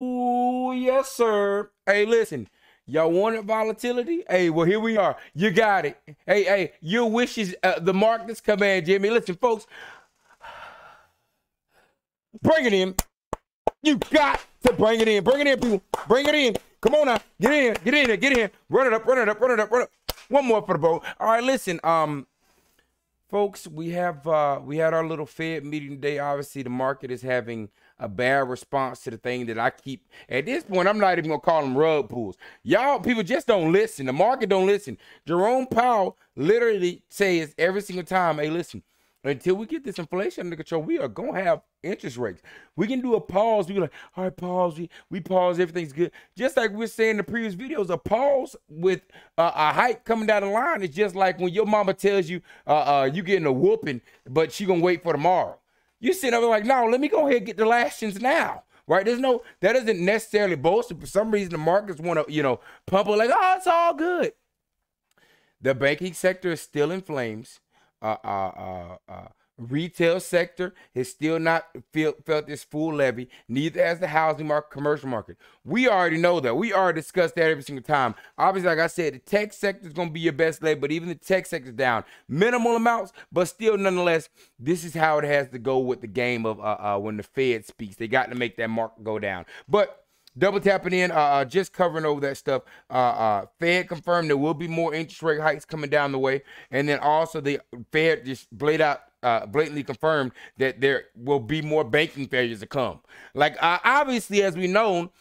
Ooh, yes, sir. Hey, listen, y'all wanted volatility? Hey, well, here we are. You got it. Hey, your wishes, the markets command, Jimmy. Listen, folks, bring it in. You got to bring it in. Bring it in, people. Bring it in. Come on now. Get in. Get in. Get in. Run it up. Run it up. Run it up. Run it up. One more for the boat. All right, listen. Folks, we had our little Fed meeting today. Obviously, the market is having a bad response to the thing that I keep. At this point, I'm not even gonna call them rug pulls. Y'all people just don't listen. The market don't listen. Jerome Powell literally says every single time, hey, listen, until we get this inflation under control, we are gonna have interest rates. We can do a pause. We like, all right, pause. We pause. Everything's good. Just like we were saying in the previous videos, a pause with a hike coming down the line is just like when your mama tells you you getting a whooping, but she gonna wait for tomorrow. You sit up like, no, let me go ahead and get the lashings now. Right? That doesn't necessarily bolster. For some reason, the markets want to, pump it like, oh, it's all good. The banking sector is still in flames. Retail sector has still not felt this full levy. Neither has the housing market, commercial market. We already know that. We already discussed that every single time. Obviously, like I said, the tech sector is going to be your best leg, but even the tech sector is down. Minimal amounts, but still, nonetheless, this is how it has to go with the game of when the Fed speaks. They got to make that market go down. But double tapping in, just covering over that stuff. Fed confirmed there will be more interest rate hikes coming down the way. And then also the Fed just blatantly confirmed that there will be more banking failures to come. Like, obviously, as we know,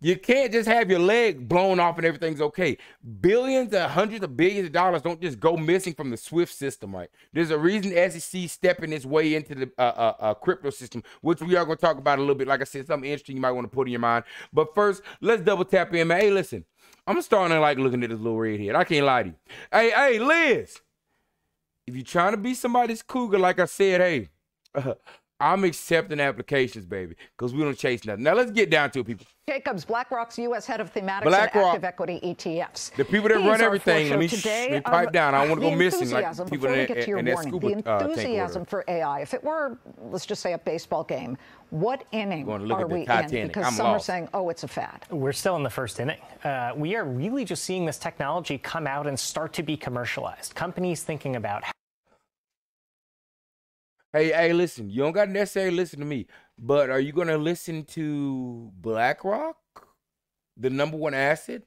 you can't just have your leg blown off and everything's okay. Billions and hundreds of billions of dollars don't just go missing from the SWIFT system, right? There's a reason the SEC stepping its way into the crypto system, which we are going to talk about a little bit. Like I said, something interesting you might want to put in your mind. But first, let's double tap in, man. Hey, listen, I'm starting to like looking at this little redhead. I can't lie to you. Hey, Liz, if you're trying to be somebody's cougar, like I said, hey, I'm accepting applications, baby, because we don't chase nothing. Now, let's get down to it, people. Jacobs, BlackRock's U.S. head of Thematics and active equity ETFs. The people that run everything, let me pipe down. I don't want to go missing like people in that scuba The enthusiasm for AI, if it were, let's just say, a baseball game, what inning are we in? Because some are saying, oh, it's a fad. We're still in the first inning. We are really just seeing this technology come out and start to be commercialized. Companies thinking about Hey, listen, you don't got to necessarily listen to me, but are you going to listen to BlackRock, the #1 asset,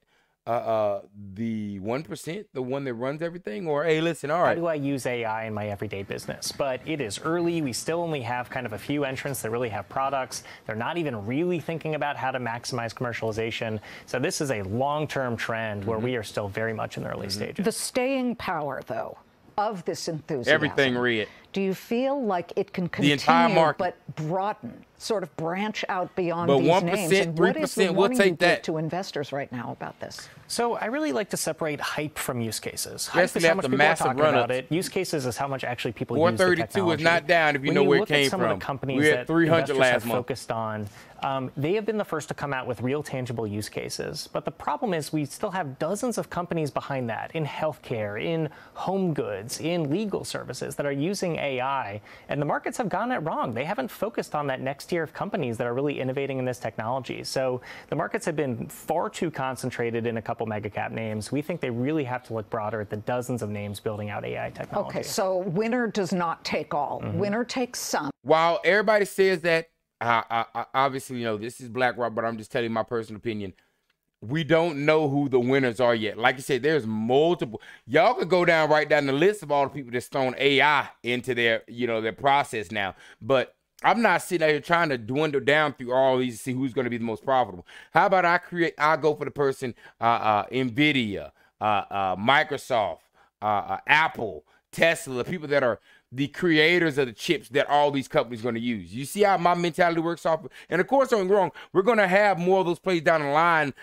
the 1%, the one that runs everything? Or, hey, listen, all right. How do I use AI in my everyday business? But it is early. We still only have kind of a few entrants that really have products. They're not even really thinking about how to maximize commercialization. So this is a long-term trend where we are still very much in the early stages. The staying power, though, of this enthusiasm. Everything, read. Do you feel like it can continue, the entire market, but broaden, sort of branch out beyond but these 1%, names? And 3%, what is the we'll take that to investors right now about this? So I really like to separate hype from use cases. Hype is how much people are talking about it. Use cases is how much actually people use the technology. 432 is not down if you know where it came from. When you look at some of the companies we had 300 last month. Focused on, they have been the first to come out with real tangible use cases. But the problem is we still have dozens of companies behind that in healthcare, in home goods, in legal services that are using AI. And the markets have gotten it wrong. They haven't focused on that next tier of companies that are really innovating in this technology. So the markets have been far too concentrated in a couple mega cap names. We think they really have to look broader at the dozens of names building out AI technology. Okay, so winner does not take all. Winner takes some. While everybody says that, obviously, this is BlackRock, but I'm just telling you my personal opinion. We don't know who the winners are yet. Like you said, there's multiple. Y'all could go right down the list of all the people that's thrown AI into their, their process now. But I'm not sitting there trying to dwindle down through all these to see who's going to be the most profitable. How about I go for the person, NVIDIA, Microsoft, Apple, Tesla, the people that are the creators of the chips that all these companies are going to use. You see how my mentality works off? And of course, don't get me wrong, we're going to have more of those plays down the line,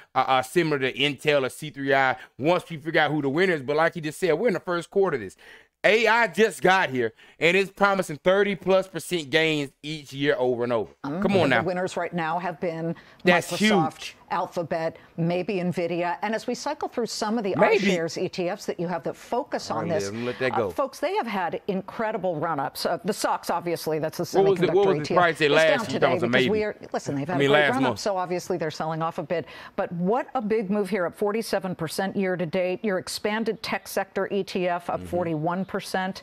similar to Intel or C3I, once we figure out who the winner is. But like he just said, we're in the first quarter of this. AI just got here, and it's promising 30+% gains each year over and over. Come on now. The winners right now have been That's Microsoft huge. Alphabet, maybe NVIDIA. And as we cycle through some of the iShares ETFs that you have that focus on this, let that go. Folks, they have had incredible run-ups. The stocks, obviously, that's the semiconductor what was ETF. the price they last down today because listen, they've had a great run-up, so obviously they're selling off a bit. But what a big move here, up 47% year to date. Your expanded tech sector ETF up 41%.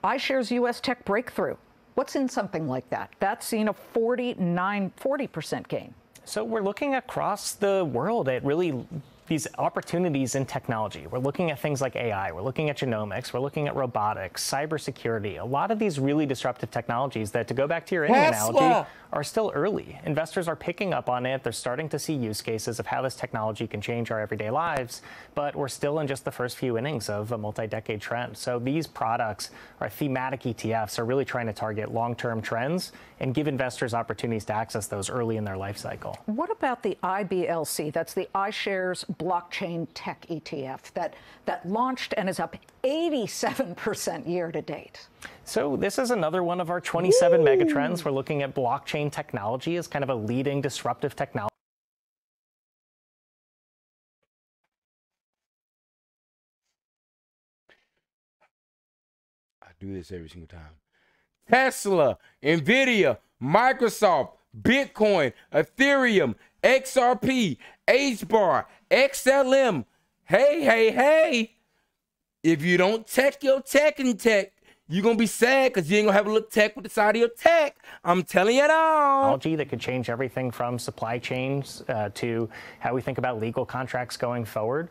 iShares U.S. Tech Breakthrough. What's in something like that? That's seen a 40% gain. So we're looking across the world at really these opportunities in technology. We're looking at things like AI, we're looking at genomics, we're looking at robotics, cybersecurity, a lot of these really disruptive technologies that, to go back to your analogy, are still early. Investors are picking up on it. They're starting to see use cases of how this technology can change our everyday lives, but we're still in just the first few innings of a multi-decade trend. So these products, our thematic ETFs, are really trying to target long-term trends and give investors opportunities to access those early in their life cycle. What about the IBLC? That's the iShares Blockchain Tech ETF that launched and is up 87% year to date. So this is another one of our 27 megatrends. We're looking at blockchain technology as kind of a leading disruptive technology. I do this every single time. Tesla, NVIDIA, Microsoft, Bitcoin, Ethereum, XRP, HBAR, XLM. Hey. If you don't tech your tech and tech, you're going to be sad because you ain't going to have a little tech with the side of your tech. I'm telling you now. Technology that could change everything from supply chains to how we think about legal contracts going forward.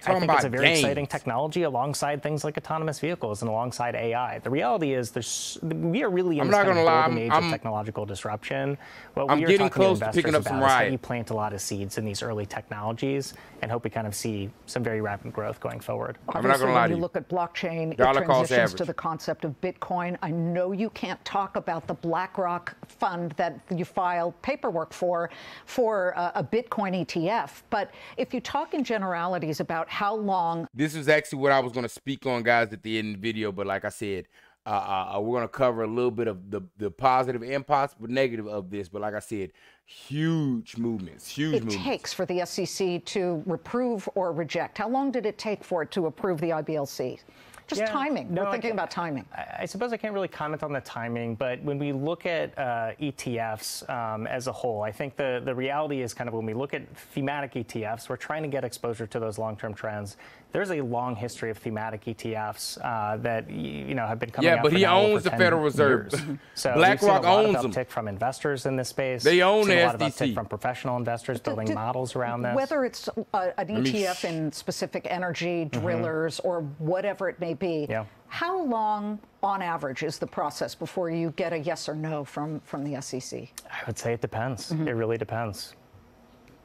I think it's a very exciting technology alongside things like autonomous vehicles and alongside AI. The reality is we are really in this kind of golden age of technological disruption. What I'm getting close to picking up some riot. How do you plant a lot of seeds in these early technologies and hope we kind of see some very rapid growth going forward. I'm not going to lie to you. When you look at blockchain, it transitions to the concept of Bitcoin. I know you can't talk about the BlackRock fund that you filed paperwork for a Bitcoin ETF, but if you talk in generalities about how long... This is actually what I was going to speak on, guys, at the end of the video, but like I said, we're going to cover a little bit of the positive and possible negative of this, but like I said, huge movements. It takes for the SEC to approve or reject. How long did it take for it to approve the IBLC? Just timing. We're thinking about timing. I suppose I can't really comment on the timing, but when we look at ETFs as a whole, I think the reality is kind of when we look at thematic ETFs, we're trying to get exposure to those long-term trends. There's a long history of thematic ETFs that have been coming out. Yeah, but he owns the Federal Reserve. So BlackRock owns them. We've seen a lot of uptick from investors in this space. They own the SEC. A lot of uptick SDC. from professional investors building models around this. Whether it's an ETF in specific energy, drillers, or whatever it may be, how long, on average, is the process before you get a yes or no from the SEC? I would say it depends. It really depends.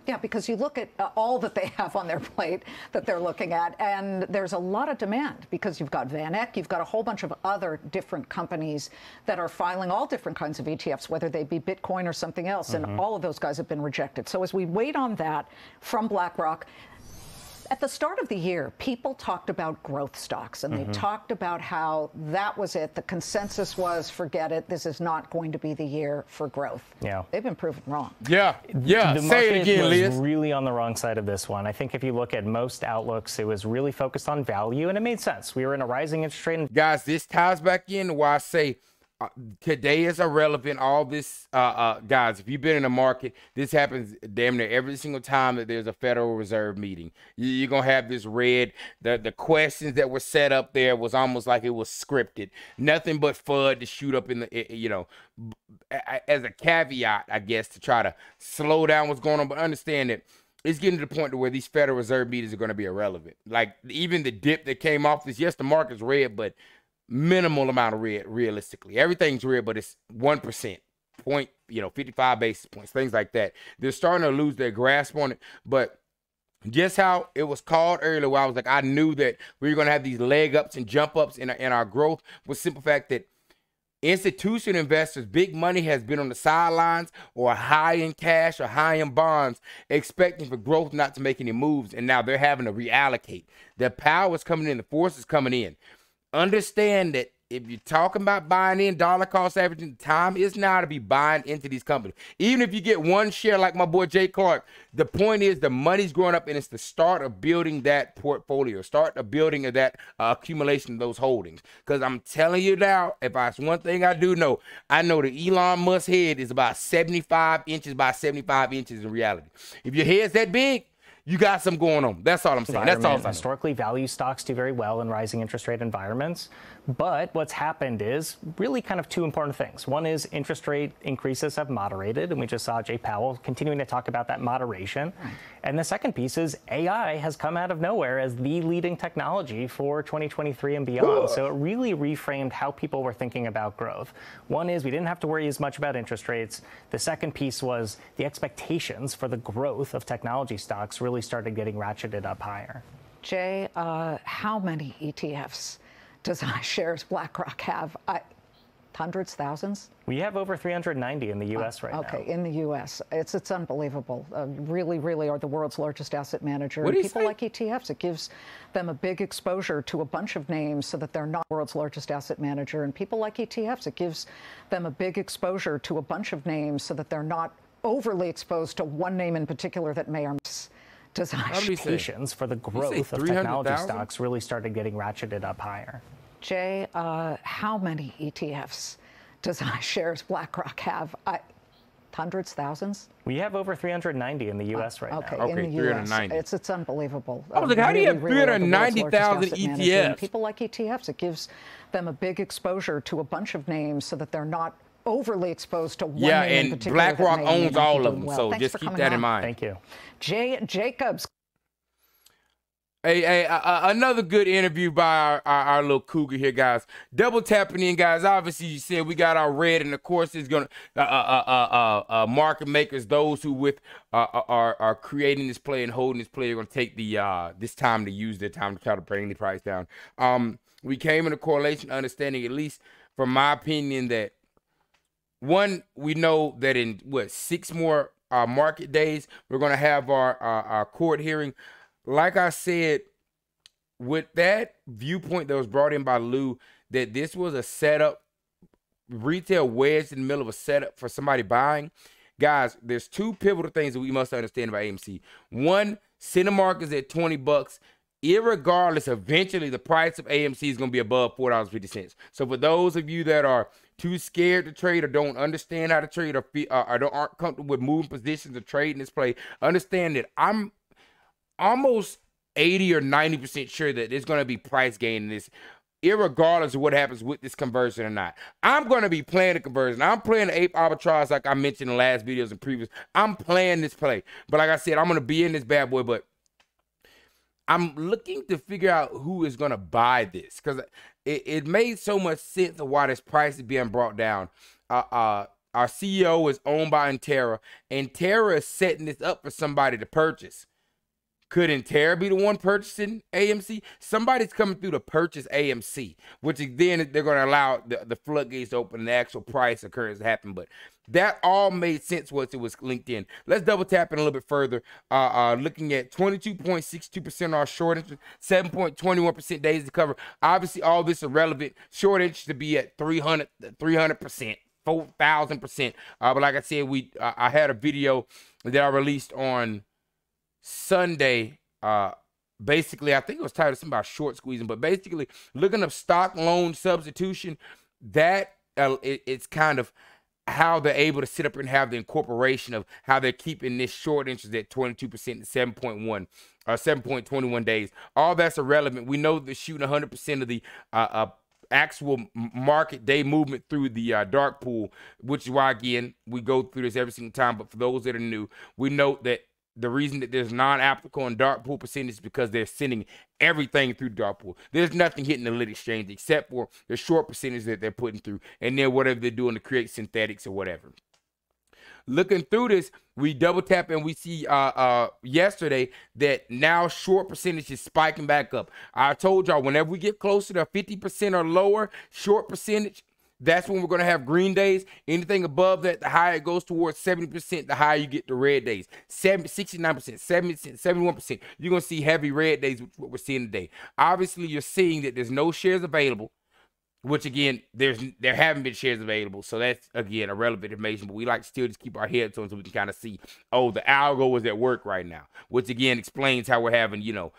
Yeah, because you look at all that they have on their plate that they're looking at, and there's a lot of demand because you've got Van Eck, you've got a whole bunch of other different companies that are filing all different kinds of ETFs, whether they be Bitcoin or something else, and all of those guys have been rejected. So as we wait on that from BlackRock, at the start of the year, people talked about growth stocks, and they talked about how that was it. The consensus was, forget it, this is not going to be the year for growth. Yeah. They've been proven wrong. Yeah. The Say it again, Liz. was really on the wrong side of this one. I think if you look at most outlooks, it was really focused on value, and it made sense. We were in a rising interest rate. Guys, this ties back in to why I say today is irrelevant. All this, guys, if you've been in the market, this happens damn near every single time that there's a Federal Reserve meeting. You're going to have this the questions that were set up there was almost like it was scripted. Nothing but FUD to shoot up in the, as a caveat, I guess, to try to slow down what's going on. But understand that it's getting to the point to where these Federal Reserve meetings are going to be irrelevant. Like even the dip that came off this, yes, the market's red, but minimal amount of red realistically. Everything's red, but it's 1%, 55 basis points, things like that. They're starting to lose their grasp on it. But just how it was called earlier, where I was like, I knew that we were going to have these leg ups and jump ups in our growth, was simple fact that institutional investors, big money, has been on the sidelines or high in cash or high in bonds, expecting for growth not to make any moves. And now they're having to reallocate. The power is coming in, the force is coming in. Understand that if you're talking about buying in dollar cost averaging, time is now to be buying into these companies. Even if you get one share like my boy Jay Clark, the point is the money's growing up and it's the start of building that portfolio, start of building of that accumulation of those holdings. Because I'm telling you now, if it's one thing I do know, I know the Elon Musk head is about 75 inches by 75 inches in reality. If your head's that big, you got something going on. That's all I'm saying. That's all I'm saying. Historically, value stocks do very well in rising interest rate environments. But what's happened is really kind of two important things. One is interest rate increases have moderated, and we just saw J-Pow continuing to talk about that moderation. Right. And the second piece is AI has come out of nowhere as the leading technology for 2023 and beyond. Ooh. So it really reframed how people were thinking about growth. One is we didn't have to worry as much about interest rates. The second piece was the expectations for the growth of technology stocks really started getting ratcheted up higher. Jay, how many ETFs does iShares BlackRock have? Hundreds, thousands? We have over 390 in the U.S. right now. Okay, in the U.S. It's unbelievable. Really are the world's largest asset manager. What do you say? Like ETFs, it gives them a big exposure to a bunch of names so that they're not the world's largest asset manager. And people like ETFs, it gives them a big exposure to a bunch of names so that they're not overly exposed to one name in particular that may or may expectations for the growth of technology stocks really started getting ratcheted up higher. Jay, how many ETFs does iShares BlackRock have? Hundreds, thousands? We have over 390 in the U.S. right now. Okay, in the U.S. It's unbelievable. I was like, how do you have 390,000 ETFs? People like ETFs, it gives them a big exposure to a bunch of names so that they're not overly exposed to one name in particular. Yeah, and BlackRock owns all of them, so just keep that in mind. Thank you. Jay Jacobs. Hey, another good interview by our little cougar here, guys. Double tapping in, guys. Obviously, you said we got our red, and of course, it's gonna market makers, those who are creating this play and holding this play, are gonna take the this time to use their time to try to bring the price down. We came in a correlation understanding, at least from my opinion, that one, we know that in 6 more market days, we're gonna have our court hearing. Like I said, with that viewpoint that was brought in by Lou, that this was a setup, retail wedged in the middle of a setup for somebody buying. Guys, there's 2 pivotal things that we must understand about AMC. One, center markets at $20. Irregardless, eventually the price of AMC is going to be above $4.50. So for those of you that are too scared to trade or don't understand how to trade or aren't comfortable with moving positions or trading this play, understand that I'm almost 80 or 90% sure that there's going to be price gain in this, irregardless of what happens with this conversion or not. I'm going to be playing the conversion. I'm playing the ape arbitrage like I mentioned in the last videos and previous. I'm playing this play. But like I said, I'm going to be in this bad boy, but I'm looking to figure out who is going to buy this, because it made so much sense of why this price is being brought down. Our CEO is owned by Intera, and Intera is setting this up for somebody to purchase. Could Intera be the one purchasing AMC? Somebody's coming through to purchase AMC, which then they're going to allow the floodgates to open and the actual price occurrence to happen. But that all made sense once it was linked in. Let's double tap in a little bit further. Looking at 22.62% on short interest, 7.21% days to cover. Obviously, all this is relevant. Short interest to be at 300%, 4,000%. But like I said, I had a video that I released on Sunday. Basically, I think it was titled something about short squeezing, but basically looking up stock loan substitution, that it's kind of how they're able to sit up and have the incorporation of how they're keeping this short interest at 22% and 7.21 days. All that's irrelevant. We know they're shooting 100% of the actual market day movement through the dark pool, which is why, again, we go through this every single time. But for those that are new, we note that the reason that there's non-applicable and dark pool percentage is because they're sending everything through dark pool. There's nothing hitting the lit exchange except for the short percentage that they're putting through, and then whatever they're doing to create synthetics or whatever. Looking through this, we double tap and we see yesterday that now short percentage is spiking back up. I told y'all whenever we get closer to 50% or lower short percentage, that's when we're going to have green days. Anything above that, the higher it goes towards 70%, the higher you get the red days. 69%, 70%, 71%. You're going to see heavy red days, which is what we're seeing today. Obviously, you're seeing that there's no shares available. which again, there haven't been shares available, so that's again irrelevant information. But we like to still just keep our heads on so we can kind of see, oh, the algo is at work right now, which again explains how we're having, you know,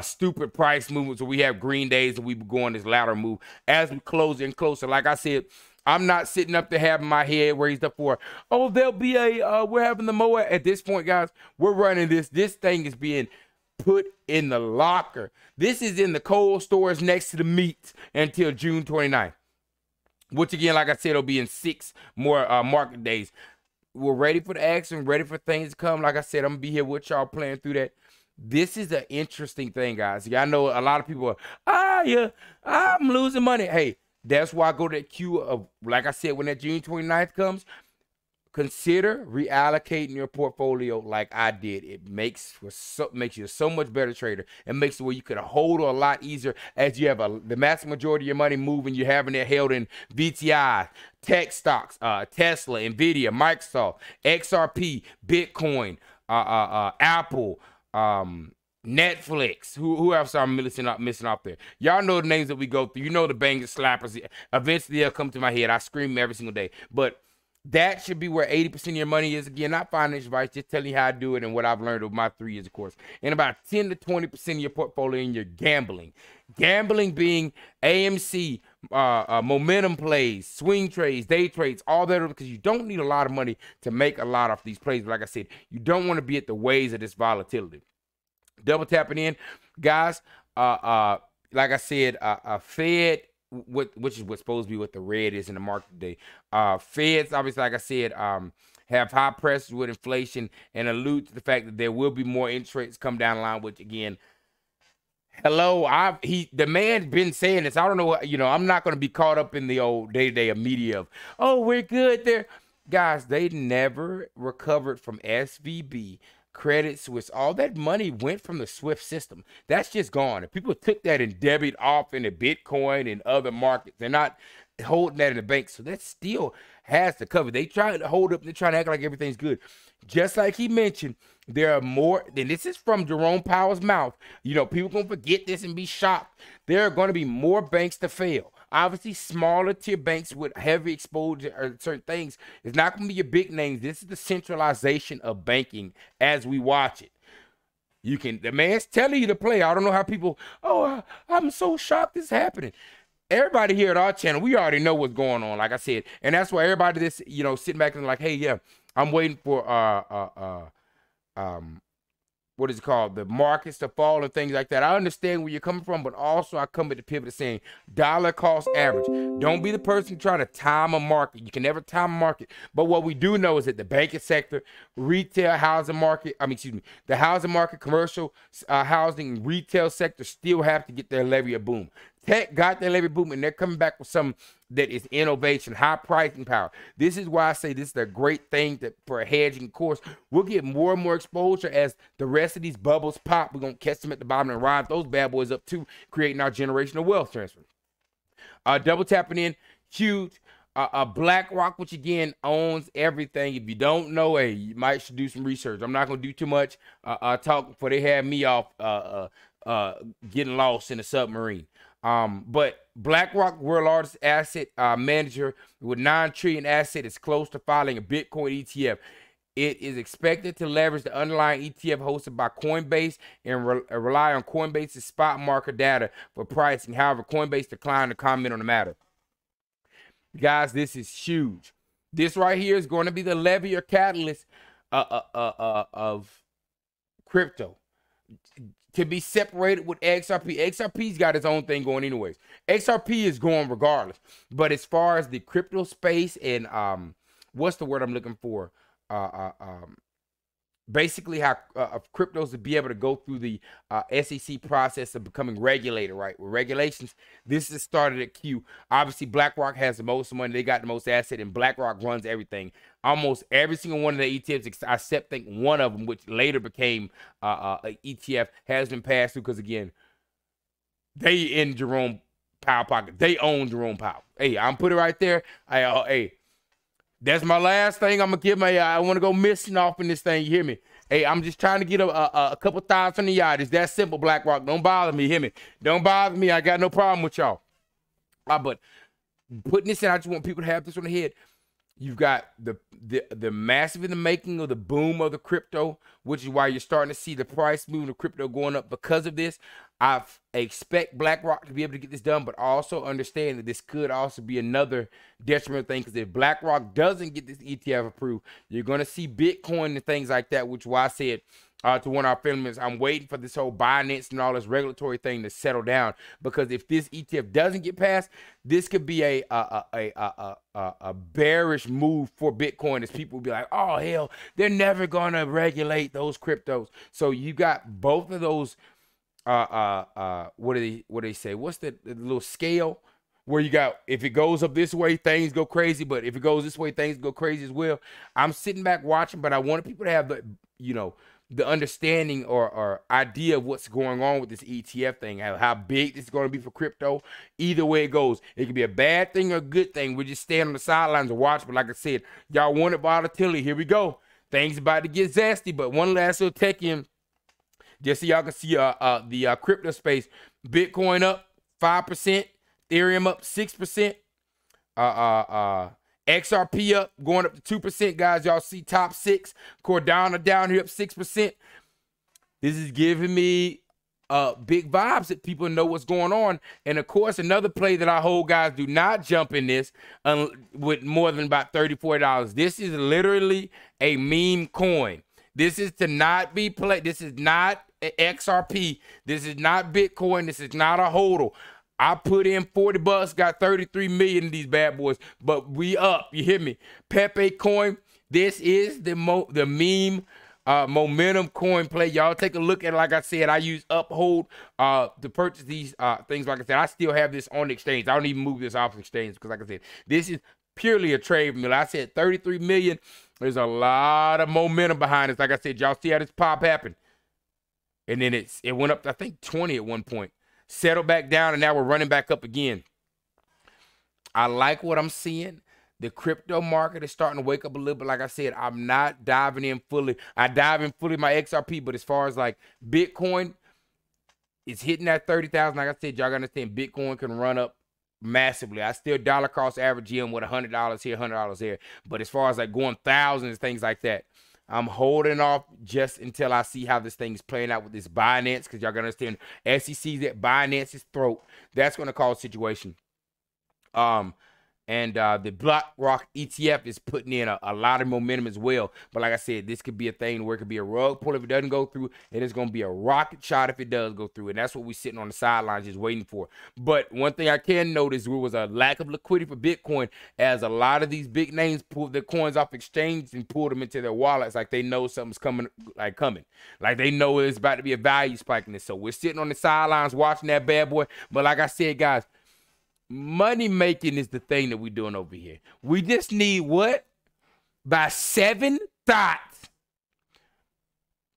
stupid price movements. So we have green days and we go on this lateral move as we close in closer. Like I said, I'm not sitting up there having my head raised up for, oh, there'll be a we're having the mower. At this point, guys, we're running this. This thing is being put in the locker. This is in the cold storage next to the meat until June 29th, which again, like I said, it'll be in 6 more market days. We're ready for the action, ready for things to come. Like I said, I'm gonna be here with y'all playing through that. This is an interesting thing, guys. I know a lot of people are, yeah, I'm losing money. Hey, that's why I go to that queue of, like I said, when that June 29th comes, consider reallocating your portfolio like I did. It makes you so much better trader. It makes it where you can hold a lot easier as you have the massive majority of your money moving. You're having it held in VTI, tech stocks, Tesla, Nvidia, Microsoft, XRP, Bitcoin, Apple, Netflix. Who else are missing out there? Y'all know the names that we go through. You know the bangers, slappers. Eventually they'll come to my head. I scream every single day. But that should be where 80% of your money is. Again, not financial advice, just telling you how I do it and what I've learned over my 3 years of course. And about 10 to 20% of your portfolio in your gambling. Gambling being AMC, momentum plays, swing trades, day trades, all that, because you don't need a lot of money to make a lot off these plays. But like I said, you don't want to be at the waves of this volatility. Double tapping in, guys. Like I said, Fed, which is what's supposed to be what the red is in the market today. Feds, obviously, like I said, have high pressures with inflation and allude to the fact that there will be more interest rates come down the line. Which again, hello, the man's been saying this. I don't know what, you know. I'm not going to be caught up in the old day-to-day media of, oh, we're good there, guys. They never recovered from SVB. Credit Suisse, all that money went from the SWIFT system. That's just gone. And people took that and debited off into Bitcoin and other markets. They're not holding that in the bank. So that still has to cover. They try to hold up. They try to act like everything's good. Just like he mentioned, there are more, and this is from Jerome Powell's mouth. You know, people going to forget this and be shocked. There are going to be more banks to fail. Obviously, smaller tier banks with heavy exposure or certain things is not going to be your big names. This is the centralization of banking as we watch it. The man's telling you to play. I don't know how people, oh, I'm so shocked this is happening. Everybody here at our channel, we already know what's going on, like I said. And that's why everybody that's, you know, sitting back and like, hey, yeah, I'm waiting for what is it called, the markets to fall and things like that. I understand where you're coming from, but also I come at the pivot of saying dollar cost average. Don't be the person trying to time a market. You can never time a market. But what we do know is that the banking sector, retail housing market, the housing market, commercial housing, retail sector still have to get their levy of boom. Tech got their levy boom, and they're coming back with some that is innovation, high pricing power. This is why I say this is a great thing for a hedging course. We'll get more and more exposure as the rest of these bubbles pop. We're going to catch them at the bottom and ride those bad boys up too, creating our generational wealth transfer. Double tapping in, huge. BlackRock, which again owns everything. If you don't know, hey, you might should do some research. I'm not going to do too much talk before they have me off getting lost in a submarine. But BlackRock, world largest asset manager with $9 trillion asset, is close to filing a Bitcoin ETF. It is expected to leverage the underlying ETF hosted by Coinbase and rely on Coinbase's spot market data for pricing. However, Coinbase declined to comment on the matter. Guys, this is huge. This right here is going to be the levy or catalyst of crypto. To be separated with XRP. XRP's got its own thing going anyways. XRP is going regardless. But as far as the crypto space and what's the word I'm looking for? Basically how cryptos to be able to go through the SEC process of becoming regulated, right? With regulations, this is started at Q. Obviously, BlackRock has the most money. They got the most asset, and BlackRock runs everything. Almost every single one of the ETFs, except think one of them, which later became an ETF, has been passed through because, again, they in Jerome Powell pocket. They own Jerome Powell. Hey, I'm put it right there. Hey, that's my last thing I'm going to give I want to go missing off in this thing. You hear me? Hey, I'm just trying to get a couple thousand in the yard. It's that simple, BlackRock. Don't bother me. Hear me? Don't bother me. I got no problem with y'all. But putting this in, I just want people to have this on the head. You've got the massive in the making of the boom of the crypto, which is why you're starting to see the price moving of crypto going up because of this. I expect BlackRock to be able to get this done, but also understand that this could also be another detrimental thing, because if BlackRock doesn't get this ETF approved, you're going to see Bitcoin and things like that, which is why I said to one of our family members, I'm waiting for this whole Binance and all this regulatory thing to settle down, because if this ETF doesn't get passed, this could be a bearish move for Bitcoin, as people will be like, oh hell, they're never gonna regulate those cryptos. So you got both of those. What do they say? What's the little scale where you got, if it goes up this way, things go crazy, but if it goes this way, things go crazy as well. I'm sitting back watching, but I wanted people to have the, the understanding or idea of what's going on with this ETF thing, how big this is going to be for crypto. Either way it goes, it could be a bad thing or a good thing. We just stand on the sidelines and watch. But like I said, y'all wanted volatility. Here we go. Things about to get zesty. But one last little tech in, just so y'all can see the crypto space. Bitcoin up 5%, Ethereum up 6%, XRP up, going up to 2%, guys. Y'all see top 6. Cardano down here up 6%. This is giving me big vibes that people know what's going on. And of course, another play that I hold, guys, do not jump in this with more than about $30, $40. This is literally a meme coin. This is to not be played. This is not XRP. This is not Bitcoin. This is not a hodl. I put in 40 bucks, got 33 million in these bad boys, but we up. You hear me? Pepe coin. This is the meme momentum coin play. Y'all take a look at it. Like I said, I use Uphold to purchase these things. Like I said, I still have this on the exchange. I don't even move this off the exchange because, like I said, this is purely a trade for me. Like I said, 33 million. There's a lot of momentum behind this. Like I said, y'all see how this pop happened. And then it went up to, I think, 20 at one point. Settled back down, and now we're running back up again. I like what I'm seeing. The crypto market is starting to wake up a little bit. Like I said, I'm not diving in fully. I dive in fully my XRP, but as far as like Bitcoin, it's hitting that 30,000. Like I said, y'all gotta understand, Bitcoin can run up massively. I still dollar cost average in with $100 here, $100 there. But as far as like going thousands, things like that, I'm holding off just until I see how this thing is playing out with this Binance, because y'all gotta understand, SEC's at Binance's throat. That's gonna cause a situation. And the BlackRock ETF is putting in a lot of momentum as well. But like I said, this could be a thing where it could be a rug pull if it doesn't go through, and it's going to be a rocket shot if it does go through. And that's what we're sitting on the sidelines just waiting for. But one thing I can notice, there was a lack of liquidity for Bitcoin, as a lot of these big names pulled their coins off exchange and pulled them into their wallets like they know something's coming. Like they know it's about to be a value spike in this. So we're sitting on the sidelines watching that bad boy. But like I said, guys, money making is the thing that we're doing over here. We just need what? By 7 thoughts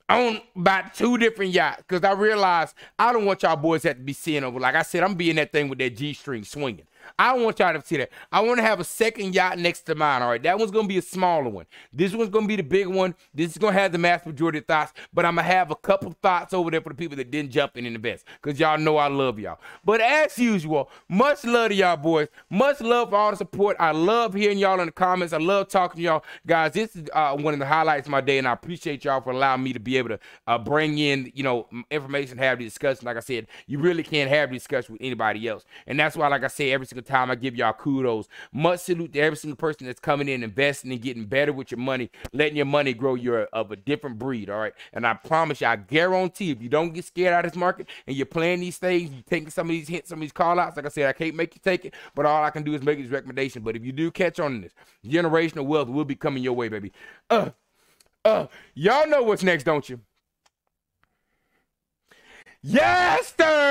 on about 2 different yachts. Because I realize I don't want y'all boys to have to be seeing over. Like I said, I'm being that thing with that G-string swinging. I don't want y'all to see that. I want to have a second yacht next to mine, all right? That one's going to be a smaller one. This one's going to be the big one. This is going to have the mass majority of thoughts, but I'm going to have a couple thoughts over there for the people that didn't jump in the best, because y'all know I love y'all. But as usual, much love to y'all boys. Much love for all the support. I love hearing y'all in the comments. I love talking to y'all. Guys, this is one of the highlights of my day, and I appreciate y'all for allowing me to be able to bring in, information, have the discussion. Like I said, you really can't have the discussion with anybody else. And that's why, like I say, every single time I give y'all kudos. Much salute to every single person that's coming in, investing, and getting better with your money, letting your money grow. You're of a different breed, all right? And I promise you, I guarantee, if you don't get scared out of this market and you're playing these things, you're taking some of these hints, some of these call-outs, like I said, I can't make you take it, but all I can do is make these recommendations. But if you do catch on in this, generational wealth will be coming your way, baby. Y'all know what's next, don't you? Yes, sir!